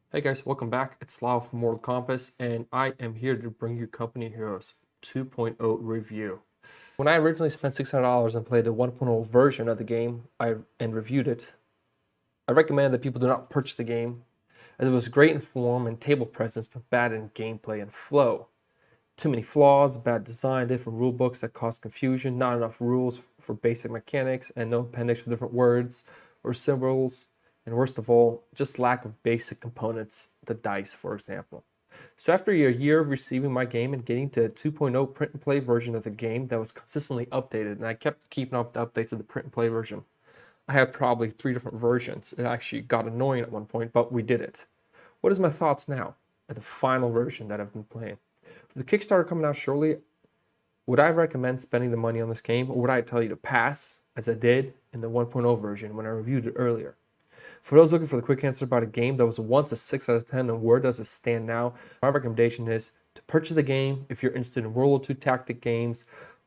Hey guys, welcome back. It's Lau from Mortal Compass, and I am here to bring you Company Heroes 2.0 review. When I originally spent $600 and played the 1.0 version of the game and reviewed it, I recommend that people do not purchase the game, as it was great in form and table presence, but bad in gameplay and flow. Too many flaws, bad design, different rule books that cause confusion, not enough rules for basic mechanics, and no appendix for different words or symbols, and worst of all, just lack of basic components, the dice, for example. So after a year of receiving my game and getting to a 2.0 print and play version of the game that was consistently updated, and I kept keeping up the updates of the print and play version, I had probably 3 different versions. It actually got annoying at one point, but we did it. What is my thoughts now at the final version that I've been playing? With the Kickstarter coming out shortly, would I recommend spending the money on this game, or would I tell you to pass, as I did in the 1.0 version when I reviewed it earlier? For those looking for the quick answer about a game that was once a 6 out of 10 and where does it stand now, my recommendation is to purchase the game if you're interested in World War II tactic games,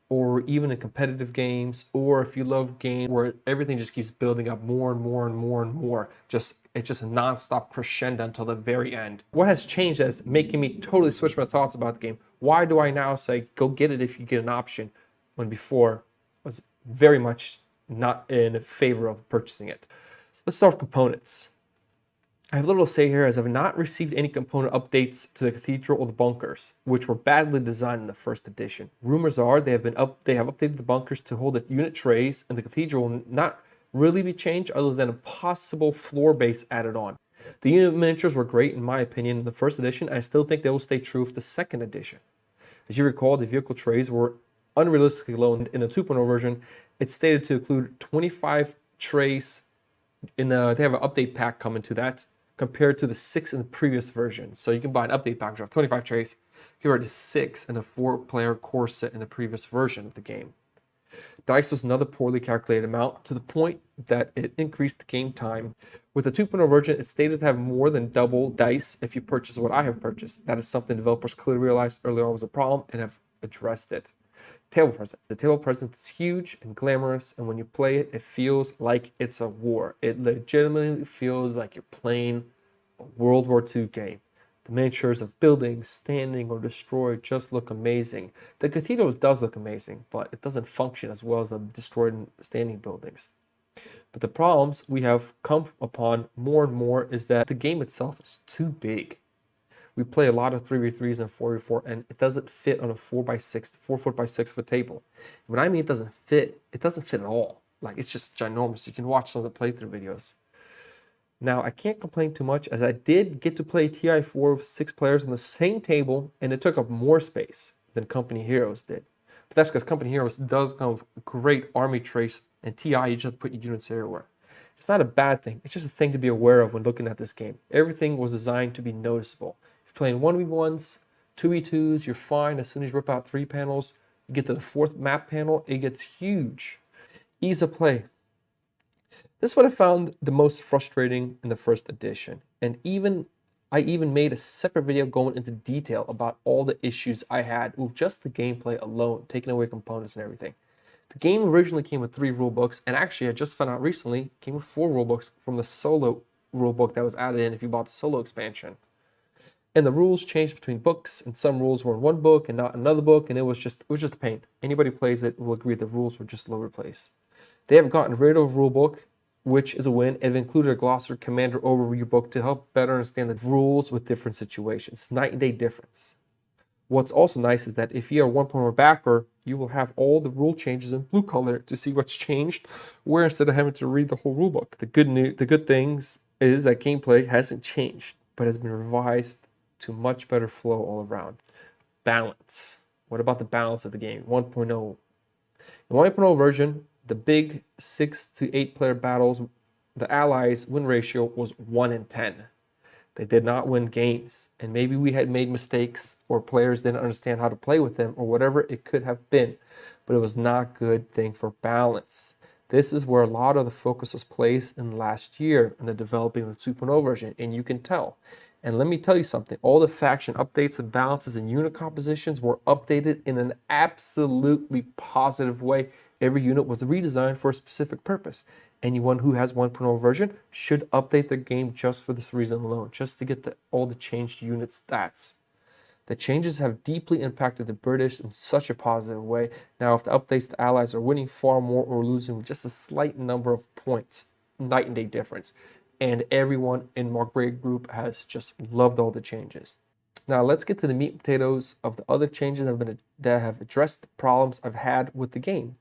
or even in competitive games, or if you love games where everything just keeps building up more and more and more and more. It's just a non-stop crescendo until the very end. What has changed is making me totally switch my thoughts about the game. Why do I now say go get it if you get an option, when before I was very much not in favor of purchasing it? Let's start with components. I have little to say here as I have not received any component updates to the cathedral or the bunkers, which were badly designed in the first edition. Rumors are they have updated the bunkers to hold the unit trays, and the cathedral will not really be changed other than a possible floor base added on. The unit miniatures were great in my opinion in the first edition, and I still think they will stay true for the second edition. As you recall, the vehicle trays were unrealistically low in the 2.0 version. It's stated to include 25 trays they have an update pack coming to that, compared to the 6 in the previous version. So you can buy an update pack of 25 trays compared to 6 in a 4-player core set in the previous version of the game. Dice was another poorly calculated amount, to the point that it increased the game time. With the 2.0 version, it's stated to have more than double dice if you purchase what I have purchased. That is something developers clearly realized early on was a problem and have addressed it. Table presence. The table presence is huge and glamorous, and when you play it, it feels like it's a war. It legitimately feels like you're playing a World War II game. The miniatures of buildings standing or destroyed just look amazing. The cathedral does look amazing, but it doesn't function as well as the destroyed and standing buildings. But the problems we have come upon more and more is that the game itself is too big. We play a lot of 3v3s and 4v4, and it doesn't fit on a 4x6, 4 foot by 6 foot table. When I mean it doesn't fit at all. Like, it's just ginormous. You can watch some of the playthrough videos. Now, I can't complain too much, as I did get to play TI4 with 6 players on the same table, and it took up more space than Company Heroes did. But that's because Company Heroes does come with great army trace, and TI, you just have to put your units everywhere. It's not a bad thing. It's just a thing to be aware of when looking at this game. Everything was designed to be noticeable. If you're playing 1v1s, 2v2s, you're fine. As soon as you rip out 3 panels, you get to the 4th map panel, it gets huge. Ease of play. This is what I found the most frustrating in the first edition. And I even made a separate video going into detail about all the issues I had with just the gameplay alone, taking away components and everything. The game originally came with 3 rulebooks, and actually I just found out recently it came with 4 rulebooks from the solo rulebook that was added in if you bought the solo expansion. And the rules changed between books, and some rules were in one book and not another book, and it was just a pain. Anybody who plays it will agree the rules were just lower placed. They have gotten rid of rulebook, which is a win, and have included a glossary commander overview book to help better understand the rules with different situations. Night and day difference. What's also nice is that if you're a 1.0 backer, you will have all the rule changes in blue color to see what's changed, where instead of having to read the whole rulebook. The good things is that gameplay hasn't changed, but has been revised to much better flow all around. Balance. What about the balance of the game? 1.0. In 1.0 version, the big 6 to 8 player battles, the Allies' win ratio was 1 in 10. They did not win games, and maybe we had made mistakes or players didn't understand how to play with them or whatever it could have been, but it was not a good thing for balance. This is where a lot of the focus was placed in last year in the developing of the 2.0 version, and you can tell. And let me tell you something, all the faction updates and balances and unit compositions were updated in an absolutely positive way Every unit was redesigned for a specific purpose. Anyone who has 1.0 version should update their game just for this reason alone, just to get all the changed unit stats. The changes have deeply impacted the British in such a positive way. Now, if the updates, the Allies are winning far more or losing with just a slight number of points, night and day difference. And everyone in my grade group has just loved all the changes. Now, let's get to the meat and potatoes of the other changes that have addressed the problems I've had with the game.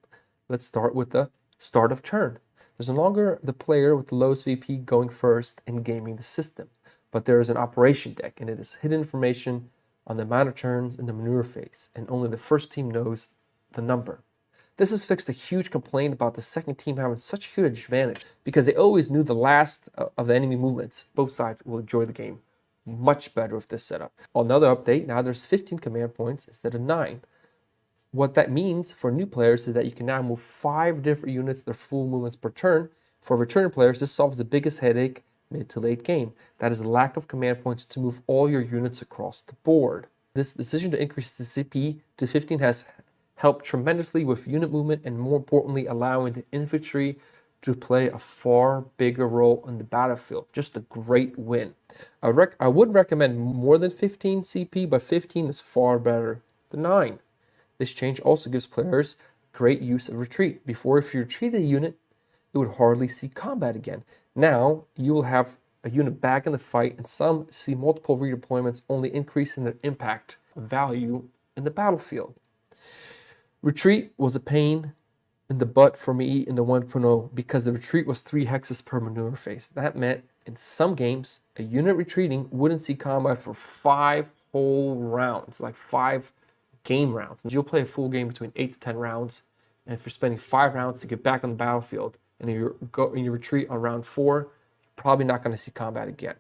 Let's start with the start of turn. There's no longer the player with the lowest VP going first in gaming the system, but there is an operation deck, and it is hidden information on the amount of turns in the maneuver phase, and only the first team knows the number. This has fixed a huge complaint about the second team having such a huge advantage, because they always knew the last of the enemy movements. Both sides will enjoy the game much better with this setup. Another update, now there's 15 command points instead of 9. What that means for new players is that you can now move 5 different units, their full movements per turn. For returning players, this solves the biggest headache mid to late game. That is the lack of command points to move all your units across the board. This decision to increase the CP to 15 has helped tremendously with unit movement, and more importantly, allowing the infantry to play a far bigger role on the battlefield. Just a great win. I would recommend more than 15 CP, but 15 is far better than 9. This change also gives players great use of retreat. Before, if you retreated a unit, it would hardly see combat again. Now, you will have a unit back in the fight, and some see multiple redeployments, only increasing their impact value in the battlefield. Retreat was a pain in the butt for me in the 1.0 because the retreat was 3 hexes per maneuver phase. That meant in some games, a unit retreating wouldn't see combat for 5 whole rounds, like 5 game rounds. You'll play a full game between 8 to 10 rounds, and if you're spending 5 rounds to get back on the battlefield, and you retreat on round 4, you're probably not going to see combat again.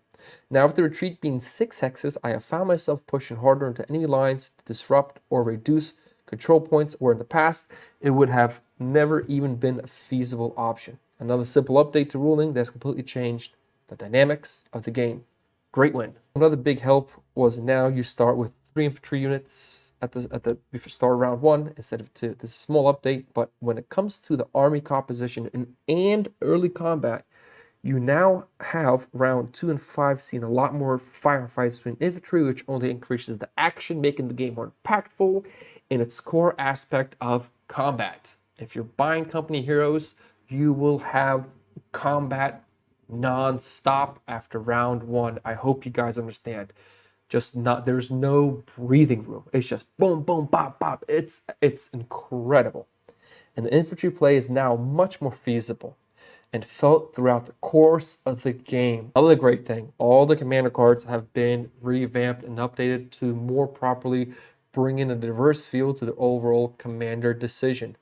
Now, with the retreat being 6 hexes, I have found myself pushing harder into enemy lines to disrupt or reduce control points, where in the past, it would have never even been a feasible option. Another simple update to ruling that's completely changed the dynamics of the game. Great win. Another big help was now you start with 3 infantry units at the if you start round 1 instead of 2. This is a small update, but when it comes to the army composition and early combat, you now have round 2 and 5 seeing a lot more firefights between infantry, which only increases the action, making the game more impactful in its core aspect of combat. If you're buying company heroes, you will have combat non-stop after round 1. I hope you guys understand. There's no breathing room. It's just boom, boom, bop, bop. It's incredible. And the infantry play is now much more feasible and felt throughout the course of the game. Another great thing, all the commander cards have been revamped and updated to more properly bring in a diverse feel to the overall commander decision.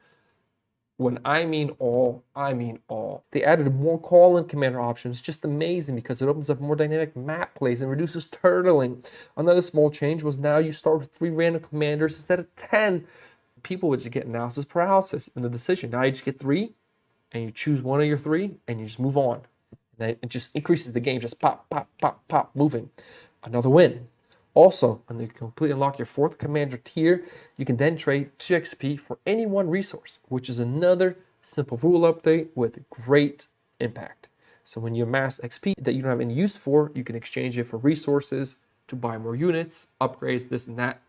When I mean all, I mean all. They added more call-in commander options, just amazing because it opens up more dynamic map plays and reduces turtling. Another small change was now you start with 3 random commanders instead of 10. People would just get analysis paralysis in the decision. Now you just get 3, and you choose one of your 3, and you just move on. And it just increases the game, just pop, pop, pop, pop, moving. Another win. Also, when you completely unlock your 4th commander tier, you can then trade 2 XP for any 1 resource, which is another simple rule update with great impact. So when you amass XP that you don't have any use for, you can exchange it for resources to buy more units, upgrades, this and that.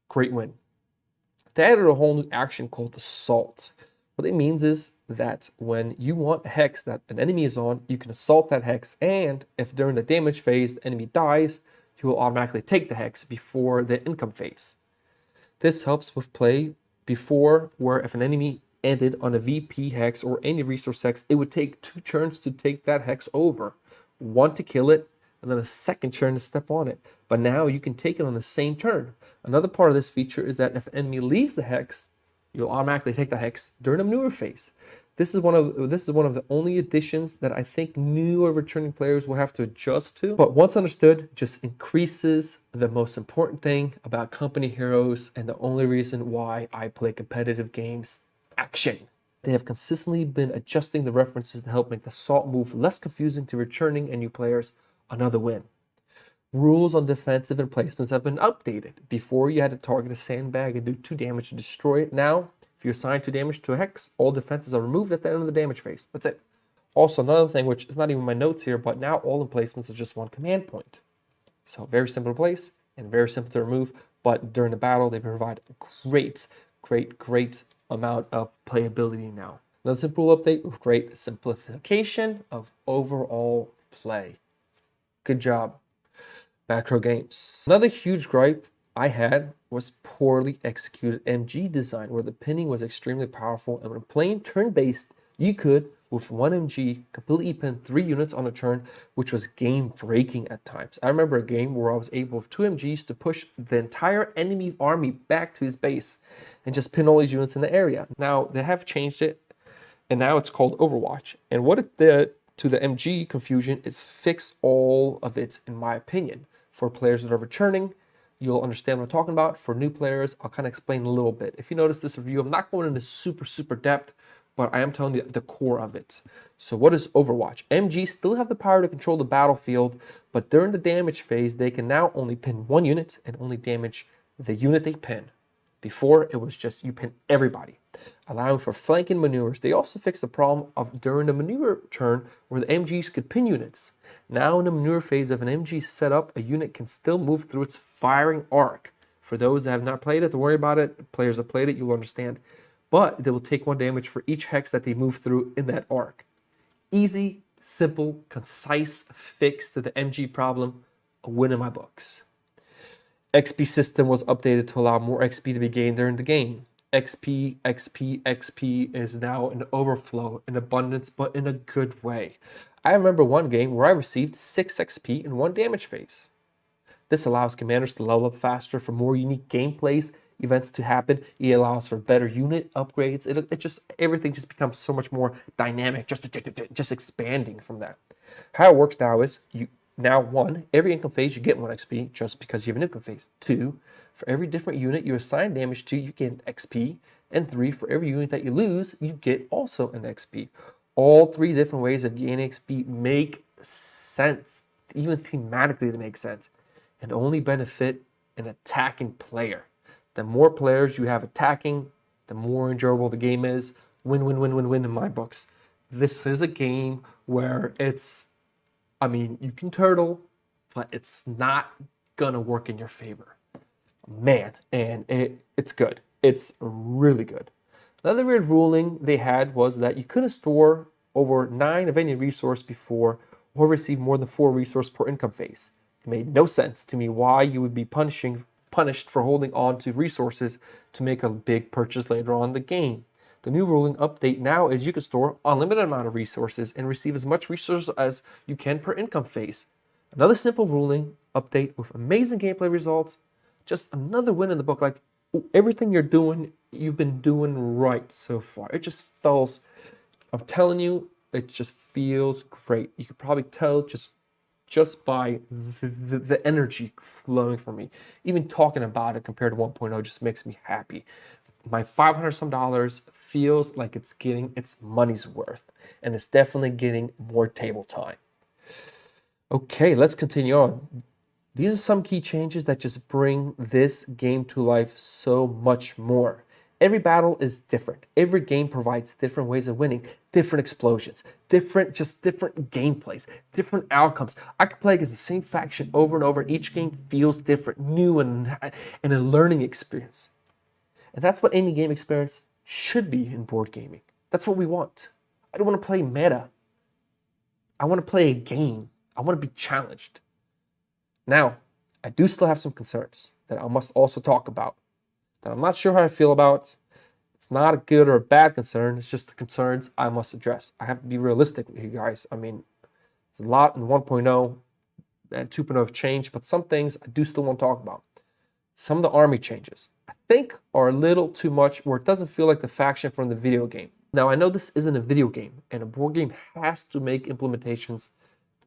Great win. They added a whole new action called Assault. What it means is that when you want a hex that an enemy is on, you can assault that hex, and if during the damage phase the enemy dies, you will automatically take the hex before the income phase. This helps with play before, where if an enemy ended on a VP hex or any resource hex, it would take 2 turns to take that hex over. 1 to kill it, and then a 2nd turn to step on it. But now you can take it on the same turn. Another part of this feature is that if an enemy leaves the hex, you'll automatically take the hex during the maneuver phase. This is one of the only additions that I think newer returning players will have to adjust to. But once understood, just increases the most important thing about company heroes and the only reason why I play competitive games: action. They have consistently been adjusting the references to help make the assault move less confusing to returning and new players. Another win. Rules on defensive emplacements have been updated. Before, you had to target a sandbag and do 2 damage to destroy it. Now, If you assign 2 damage to a hex, all defenses are removed at the end of the damage phase. That's it. Also, another thing, which is not even my notes here, but now all emplacements are just 1 command point. So very simple to place and very simple to remove, but during the battle, they provide a great amount of playability now. Another simple update with great simplification of overall play. Good job, Macro Games. Another huge gripe I had was poorly executed MG design, where the pinning was extremely powerful, and when playing turn-based, you could, with 1 MG, completely pin 3 units on a turn, which was game-breaking at times. I remember a game where I was able, with 2 MGs, to push the entire enemy army back to his base and just pin all these units in the area. Now, they have changed it, and now it's called Overwatch. And what it did to the MG confusion is fix all of it, in my opinion. For players that are returning, you'll understand what I'm talking about. For new players, I'll kind of explain a little bit. If you notice this review, I'm not going into super depth, but I am telling you the core of it. So what is Overwatch? MG still have the power to control the battlefield, but during the damage phase, they can now only pin 1 unit and only damage the unit they pin. Before, it was just you pin everybody, allowing for flanking maneuvers. They also fixed the problem of during the maneuver turn where the MGs could pin units. Now in the maneuver phase of an MG setup, a unit can still move through its firing arc. For those that have not played it, don't worry about it. Players that played it, you'll understand. But they will take 1 damage for each hex that they move through in that arc. Easy, simple, concise fix to the MG problem. A win in my books. XP system was updated to allow more XP to be gained during the game. XP is now an overflow, in abundance, but in a good way. I remember one game where I received 6 XP in 1 damage phase. This allows commanders to level up faster, for more unique gameplays events to happen. It allows for better unit upgrades. Everything just becomes so much more dynamic, just expanding from that. How it works now is now 1, every income phase you get 1 XP just because you have an income phase. 2, for every different unit you assign damage to, you get an XP. And 3, for every unit that you lose, you get also an XP. All 3 different ways of gaining XP make sense. Even thematically, they make sense. And only benefit an attacking player. The more players you have attacking, the more enjoyable the game is. Win in my books. This is a game where you can turtle, but it's not gonna work in your favor. Man, and it's good. It's really good. Another weird ruling they had was that you couldn't store over 9 of any resource before or receive more than 4 resources per income phase. It made no sense to me why you would be punished for holding on to resources to make a big purchase later on in the game. The new ruling update now is you can store unlimited amount of resources and receive as much resources as you can per income phase. Another simple ruling update with amazing gameplay results. Just another win in the book. Like, everything you've been doing right so far. It just feels, I'm telling you, it just feels great. You could probably tell just by the energy flowing from me. Even talking about it compared to 1.0 just makes me happy. My $500 some feels like it's getting its money's worth, and it's definitely getting more table time. Okay, let's continue on. These are some key changes that just bring this game to life so much more. Every battle is different. Every game provides different ways of winning, different explosions, different gameplays, different outcomes. I could play against the same faction over and over, and each game feels different, new, and a learning experience. And that's what any game experience should be in board gaming. That's what we want. I don't want to play meta. I want to play a game. I want to be challenged. Now, I do still have some concerns that I must also talk about, that I'm not sure how I feel about. It's not a good or a bad concern. It's just the concerns I must address. I have to be realistic with you guys. I mean, there's a lot in 1.0 and 2.0 have changed, but some things I do still want to talk about. Some of the army changes, I think, are a little too much, where it doesn't feel like the faction from the video game. Now, I know this isn't a video game, and a board game has to make implementations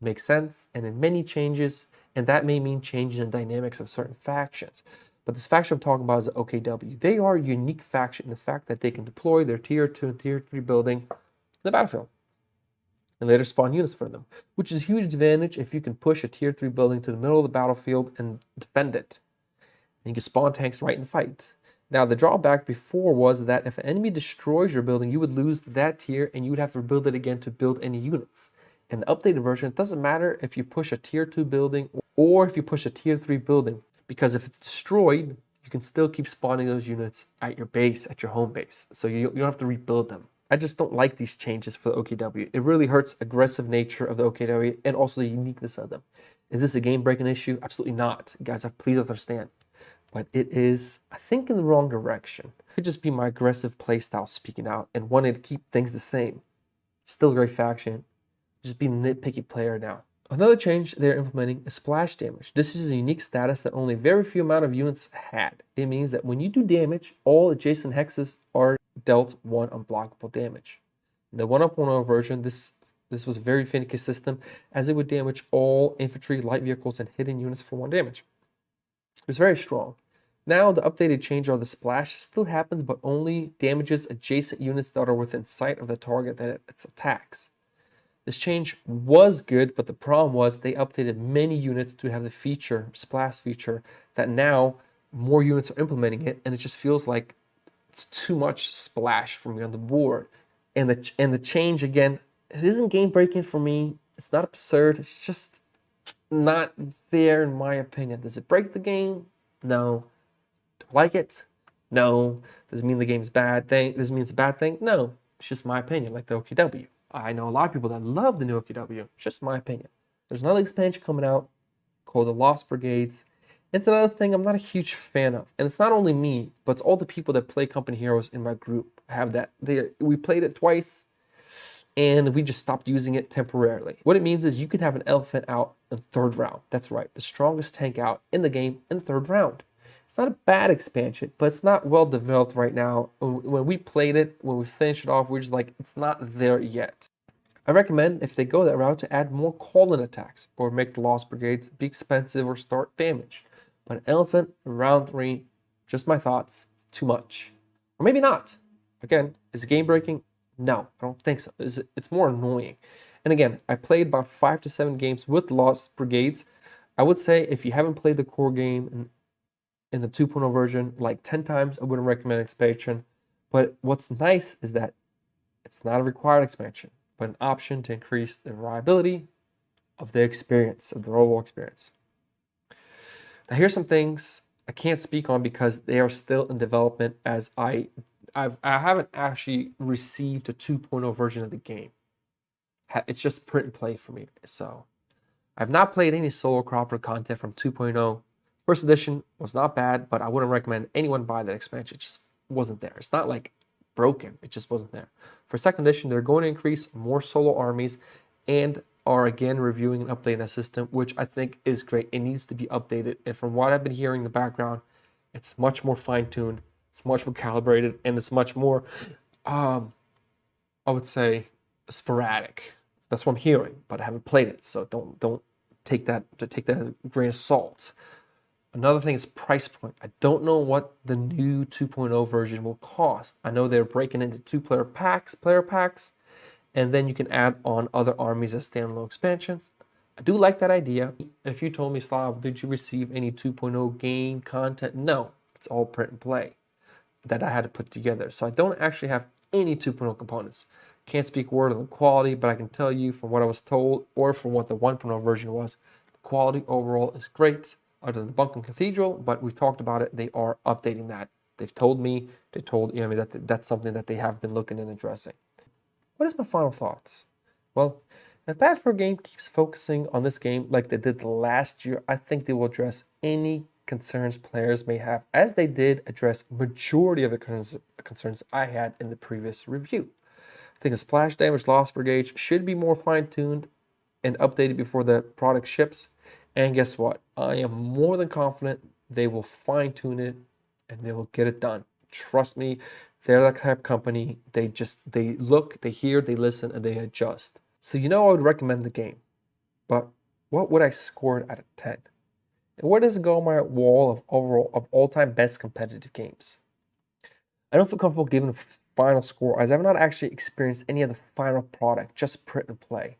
make sense, and in many changes, and that may mean changing the dynamics of certain factions. But this faction I'm talking about is the OKW. They are a unique faction in the fact that they can deploy their tier 2 and tier 3 building in the battlefield and later spawn units for them, which is a huge advantage if you can push a tier 3 building to the middle of the battlefield and defend it. And you can spawn tanks right in the fight. Now, the drawback before was that if an enemy destroys your building, you would lose that tier and you would have to rebuild it again to build any units. In the updated version, it doesn't matter if you push a tier 2 building or if you push a tier 3 building, because if it's destroyed, you can still keep spawning those units at your base, at your home base. So you don't have to rebuild them. I just don't like these changes for the OKW. It really hurts aggressive nature of the OKW and also the uniqueness of them. Is this a game-breaking issue? Absolutely not. You guys, please understand. But it is, I think, in the wrong direction. It could just be my aggressive playstyle speaking out and wanting to keep things the same. Still a great faction. Just being a nitpicky player now. Another change they're implementing is splash damage. This is a unique status that only very few amount of units had. It means that when you do damage, all adjacent hexes are dealt 1 unblockable damage. In the 1.0 version, this was a very finicky system, as it would damage all infantry, light vehicles, and hidden units for 1 damage. It was very strong. Now, the updated change of the splash still happens, but only damages adjacent units that are within sight of the target that it attacks. This change was good, but the problem was they updated many units to have the feature, splash feature, that now more units are implementing it, and it just feels like it's too much splash for me on the board. And the change, again, it isn't game breaking for me. It's not absurd. It's just not there in my opinion. Does it break the game? No. Do I like it? No. Does it mean the game's bad thing? Does it mean it's a bad thing? No. It's just my opinion, like the OKW. I know a lot of people that love the new OKW. It's just my opinion. There's another expansion coming out called the Lost Brigades. It's another thing I'm not a huge fan of. And it's not only me, but it's all the people that play Company Heroes in my group have that. We played it twice, and we just stopped using it temporarily. What it means is you can have an elephant out in the 3rd round. That's right, the strongest tank out in the game in the 3rd round. It's not a bad expansion, but it's not well developed right now. When we played it, when we finished it off, we're just like, it's not there yet. I recommend, if they go that route, to add more call-in attacks or make the Lost Brigades be expensive or start damage. But an elephant in round 3, just my thoughts, it's too much. Or maybe not. Again, is it game breaking? No, I don't think so. It's more annoying. And again, I played about 5 to 7 games with Lost Brigades. I would say if you haven't played the core game in the 2.0 version like 10 times, I wouldn't recommend expansion. But what's nice is that it's not a required expansion, but an option to increase the reliability of the experience, of the overall experience. Now, here's some things I can't speak on because they are still in development, as I haven't actually received a 2.0 version of the game. It's just print and play for me. So I've not played any solo crop or content from 2.0. First edition was not bad, but I wouldn't recommend anyone buy that expansion. It just wasn't there. It's not like broken. It just wasn't there. For second edition, they're going to increase more solo armies and are again reviewing and updating that system, which I think is great. It needs to be updated. And from what I've been hearing in the background, it's much more fine-tuned, it's much more calibrated, and it's much more, I would say, sporadic. That's what I'm hearing, but I haven't played it, so don't take that as a grain of salt. Another thing is price point. I don't know what the new 2.0 version will cost. I know they're breaking into 2 player packs, and then you can add on other armies as standalone expansions. I do like that idea. If you told me, Slav, did you receive any 2.0 game content? No, it's all print and play that I had to put together. So I don't actually have any 2.0 components. Can't speak word on the quality, but I can tell you from what I was told or from what the 1.0 version was, the quality overall is great, other than the Bunkum Cathedral, but we talked about it. They are updating that. They've told me, that that's something that they have been looking and addressing. What is my final thoughts? Well, if Bad for Game keeps focusing on this game like they did last year, I think they will address any concerns players may have, as they did address majority of the concerns I had in the previous review. I think the splash damage Lost Brigade should be more fine-tuned and updated before the product ships. And guess what? I am more than confident they will fine-tune it and they will get it done. Trust me, they're that type of company. They look, they hear, they listen, and they adjust. So I would recommend the game. But what would I score it out of 10? And where does it go on my wall of all-time best competitive games? I don't feel comfortable giving a final score, as I've not actually experienced any of the final product, just print and play.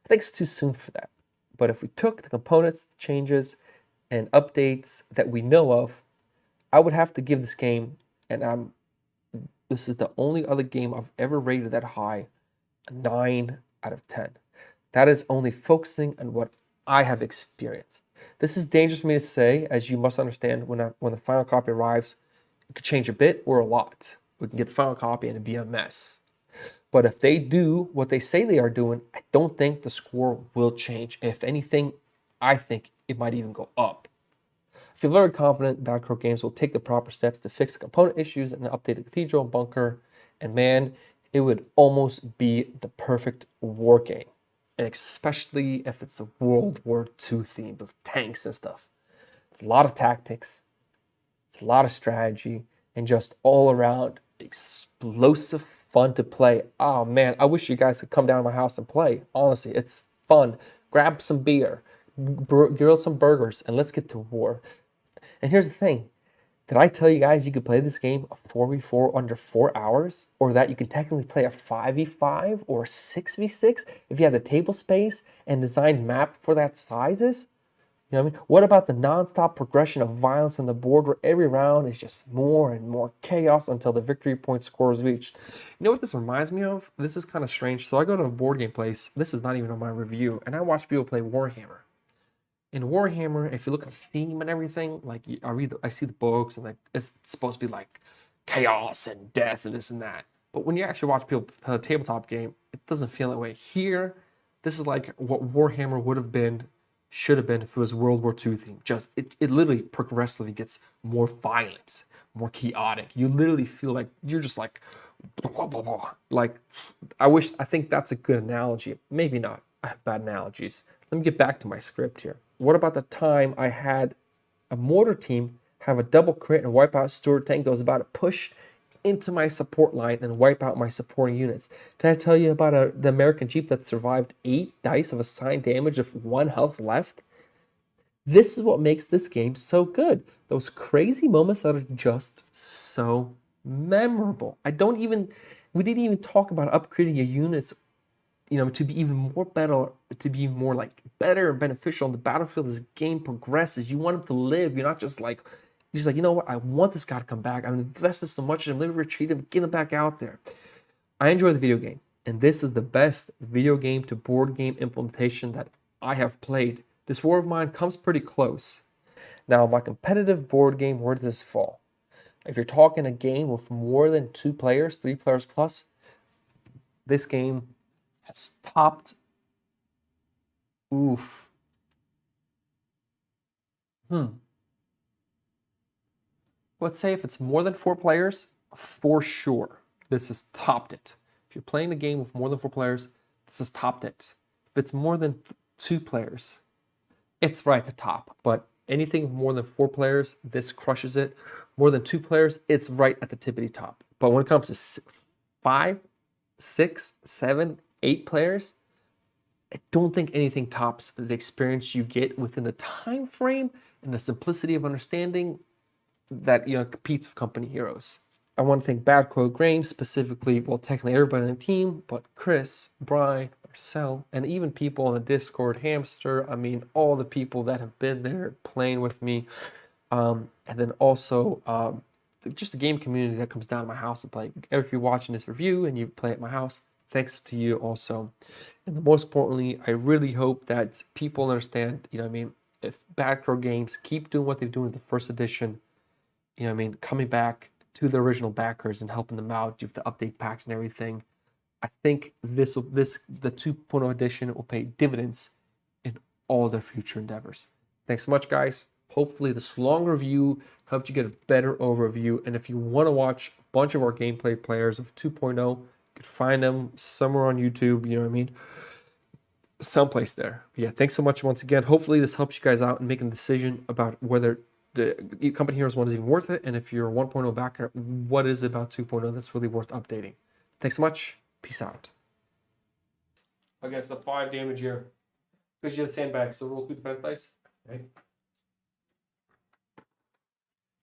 I think it's too soon for that. But if we took the components, changes, and updates that we know of, I would have to give this game and this is the only other game I've ever rated that high, a 9 out of 10. That is only focusing on what I have experienced. This is dangerous for me to say, as you must understand, when the final copy arrives, it could change a bit or a lot. We can get the final copy and it'd be a mess. But if they do what they say they are doing, I don't think the score will change. If anything, I think it might even go up. I feel very confident Backrow Games will take the proper steps to fix the component issues and update the cathedral and bunker. And man, it would almost be the perfect war game. And especially if it's a World War II theme with tanks and stuff. It's a lot of tactics, it's a lot of strategy, and just all around explosive fun to play. Oh man, I wish you guys could come down to my house and play. Honestly, it's fun. Grab some beer, grill some burgers, and let's get to war. And here's the thing. Did I tell you guys you could play this game a 4v4 under 4 hours? Or that you can technically play a 5v5 or 6v6 if you have the table space and designed map for that sizes? You know what I mean? What about the non-stop progression of violence on the board where every round is just more and more chaos until the victory point score is reached? You know what this reminds me of? This is kind of strange. So I go to a board game place. This is not even on my review. And I watch people play Warhammer. In Warhammer, if you look at the theme and everything, like I see the books and like it's supposed to be like chaos and death and this and that. But when you actually watch people play a tabletop game, it doesn't feel that way. Here, this is like what Warhammer would have been, should have been if it was World War II theme. Just it literally progressively gets more violent, more chaotic. You literally feel like you're just like blah, blah, blah. Like I think that's a good analogy. Maybe not. I have bad analogies. Let me get back to my script here. What about the time I had a mortar team have a double crit and wipe out Steward tank that was about to push into my support line and wipe out my supporting units? Did I tell you about the American Jeep that survived 8 dice of assigned damage with 1 health left? This is what makes this game so good. Those crazy moments that are just so memorable. We didn't even talk about upgrading your units, to be even more better, to be more like better and beneficial on the battlefield as the game progresses. You want him to live. You're just like, you know what? I want this guy to come back. I've invested so much in him. Let me retreat him, get him back out there. I enjoy the video game, and this is the best video game to board game implementation that I have played. This War of Mine comes pretty close. Now, my competitive board game, where does this fall? If you're talking a game with more than 2 players, 3 players plus, this game has topped. Oof. Let's say if it's more than 4 players, for sure, this has topped it. If you're playing a game with more than 4 players, this has topped it. If it's more than 2 players, it's right at the top. But anything with more than 4 players, this crushes it. More than 2 players, it's right at the tippity top. But when it comes to 5, 6, 7, 8 players, I don't think anything tops the experience you get within the time frame and the simplicity of understanding that competes with company heroes. I want to thank Backrow Games specifically, well, technically everybody on the team, but Chris, Brian, Marcel, and even people on the Discord, Hamster, all the people that have been there playing with me. And then also just the game community that comes down to my house to play. If you're watching this review and you play at my house, thanks to you also. And the most importantly, I really hope that people understand, if Backrow Games keep doing what they're doing with the first edition, coming back to the original backers and helping them out with the update packs and everything, I think the 2.0 edition will pay dividends in all their future endeavors. Thanks so much, guys. Hopefully this long review helped you get a better overview. And if you want to watch a bunch of our gameplay players of 2.0, you could find them somewhere on YouTube, someplace there. But yeah, thanks so much once again. Hopefully this helps you guys out in making a decision about whether the Company Heroes 1 is even worth it, and if you're a 1.0 backer, what is it about 2.0 that's really worth updating? Thanks so much. Peace out. Against the 5 damage here. Because you have the sandbag, so roll 2 defense dice. Okay.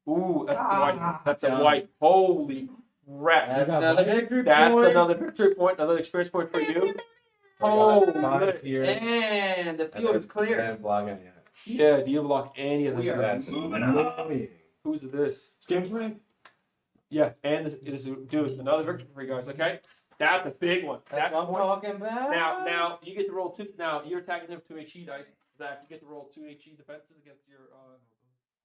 Ooh, that's a white. That's a white. Holy crap. That's another victory point. That's another victory point, another experience point for you. Oh, and the field is clear. And blocking it. Yeah, do you block any of them? We are moving on. Who's this? Skim's right. Yeah, and this is dude, another victory for you guys. Okay, that's a big one. That's what I'm talking about. Now you get to roll two. Now you're attacking him with 2 HE dice. Zach, you get to roll 2 HE defenses against your